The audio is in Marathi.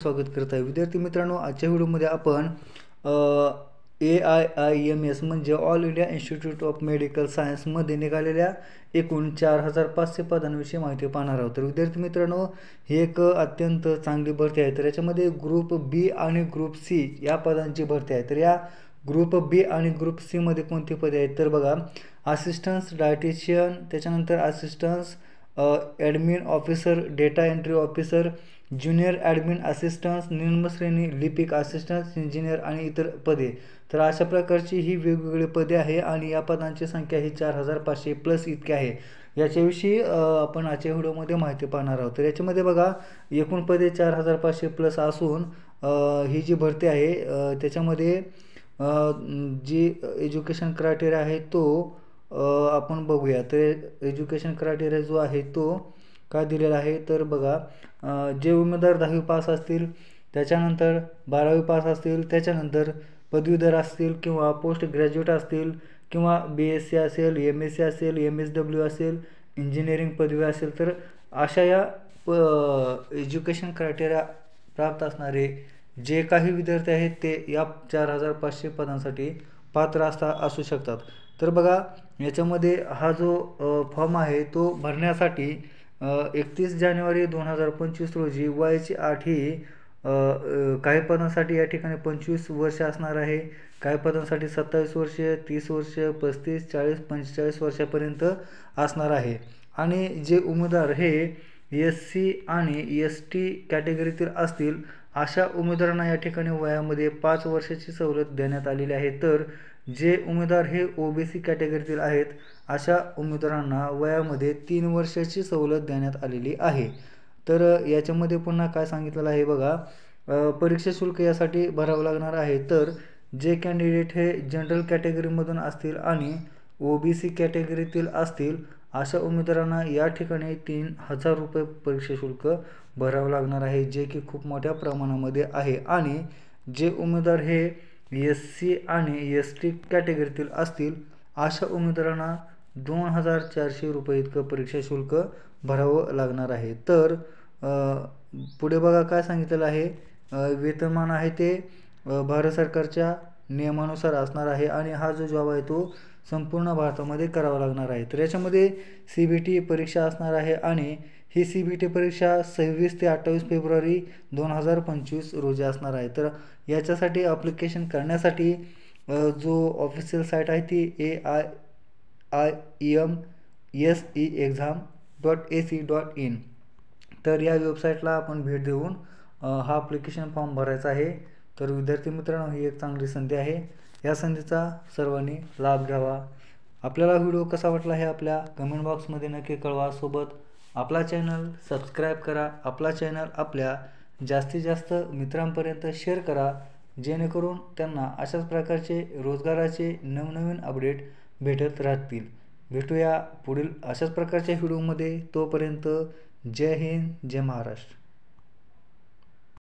स्वागत करत आहे. विद्यार्थी मित्रांनो, आजच्या व्हिडिओमध्ये आपण AIIMS म्हणजे all India institute of medical सायन्समध्ये निघालेल्या एकूण 4500 पदांविषयी माहिती पाहणार आहोत. तर विद्यार्थी मित्रांनो, ही एक अत्यंत चांगली भरती आहे. तर याच्यामध्ये ग्रुप बी आणि ग्रुप सी या पदांची भरती आहे. तर या ग्रुप बी आणि ग्रुप सी मध्ये कोणती पदे आहेत तर बघा, असिस्टन्स डायटिशियन, त्याच्यानंतर assistance admin officer, data entry officer, junior admin assistance, निम्नश्रेणी लिपिक असिस्टन्स इंजिनियर आणि इतर पदे. तर अशा प्रकारची ही वेगवेगळी पदे आहे आणि या पदांची संख्या ही 4500 प्लस इतकी आहे. याच्याविषयी आपण आजच्या व्हिडिओमध्ये माहिती पाहणार आहोत. तर याच्यामध्ये बघा, एकूण पदे 4500 प्लस असून ही जी भरती आहे त्याच्यामध्ये जी एज्युकेशन क्रायटेरिया आहे तो आपण बघूया. तर एज्युकेशन क्रायटेरिया जो आहे तो काय दिलेला आहे तर बघा, जे उमेदवार 10वी पास असतील, त्याच्यानंतर 12वी पास असतील, त्याच्यानंतर पदवीधर असतील किंवा पोस्ट ग्रॅज्युएट असतील किंवा BSc असेल, MSc असेल, MSW असेल, इंजिनिअरिंग पदवी असेल, तर अशा या एज्युकेशन क्रायटेरिया प्राप्त असणारे जे काही विद्यार्थी आहेत ते या 4500 पदांसाठी पात्र असू शकतात. तर बघा, याच्यामध्ये हा जो फॉर्म आहे तो भरण्यासाठी 31 जानेवारी 2025 रोजी वयाची अट ही काही पदांसाठी या ठिकाणी 25 वर्ष असणार आहे, काही पदांसाठी 27 वर्ष, 30 वर्ष, 35, 40, 45 वर्षापर्यंत असणार आहे. आणि जे उमेदवार हे SC आणि ST कॅटेगरीतील असतील अशा उमेदवारांना या ठिकाणी वयामध्ये 5 वर्षाची सवलत देण्यात आलेली आहे. तर जे उमेदवार हे OBC कॅटेगरीतील आहेत अशा उमेदवारांना वयामध्ये 3 वर्षाची सवलत देण्यात आलेली आहे. तर याच्यामध्ये पुन्हा काय सांगितलेलं आहे बघा, परीक्षा शुल्क यासाठी भरावं लागणार आहे. तर जे कॅन्डिडेट हे जनरल कॅटेगरीमधून असतील आणि OBC कॅटेगरीतील असतील अशा उमेदवारांना या ठिकाणी 3000 रुपये परीक्षा शुल्क भरावं लागणार आहे, जे की खूप मोठ्या प्रमाणामध्ये आहे. आणि जे उमेदवार हे SC आणि ST कॅटेगरीतील असतील अशा उमेदवारांना 2400 रुपये इतकं परीक्षा शुल्क भरावं लागणार आहे. तर पुढे बघा काय सांगितलेलं आहे, वेतनमान आहे ते भारत सरकारच्या नियमानुसार असणार आहे आणि हा जो जॉब आहे तो संपूर्ण भारतामध्ये करावा लागणार आहे. तर याच्यामध्ये CBT परीक्षा असणार आहे आणि ही CBT परीक्षा 26 ते 28 फेब्रुवारी 2025 रोजी असणार आहे. तर याच्यासाठी ॲप्लिकेशन करण्यासाठी जो ऑफिशियल साईट आहे ती AIIMSEexam.ac.in. तर या वेबसाईटला आपण भेट देऊन हा ॲप्लिकेशन फॉर्म भरायचा आहे. तर विद्यार्थी मित्रांनो, ही एक चांगली संधी आहे, या संधीचा सर्वांनी लाभ घ्यावा. आपल्याला व्हिडिओ कसा वाटला हे आपल्या कमेंट बॉक्समध्ये नक्की कळवा. सोबत आपला चॅनल सबस्क्राईब करा. आपला चॅनल आपल्या जास्तीत जास्त मित्रांपर्यंत शेअर करा, जेणेकरून त्यांना अशाच प्रकारचे रोजगाराचे नवनवीन अपडेट भेटत राहतील. भेटूया पुढील अशाच प्रकारच्या व्हिडिओमध्ये. तोपर्यंत जय हिंद, जय महाराष्ट्र.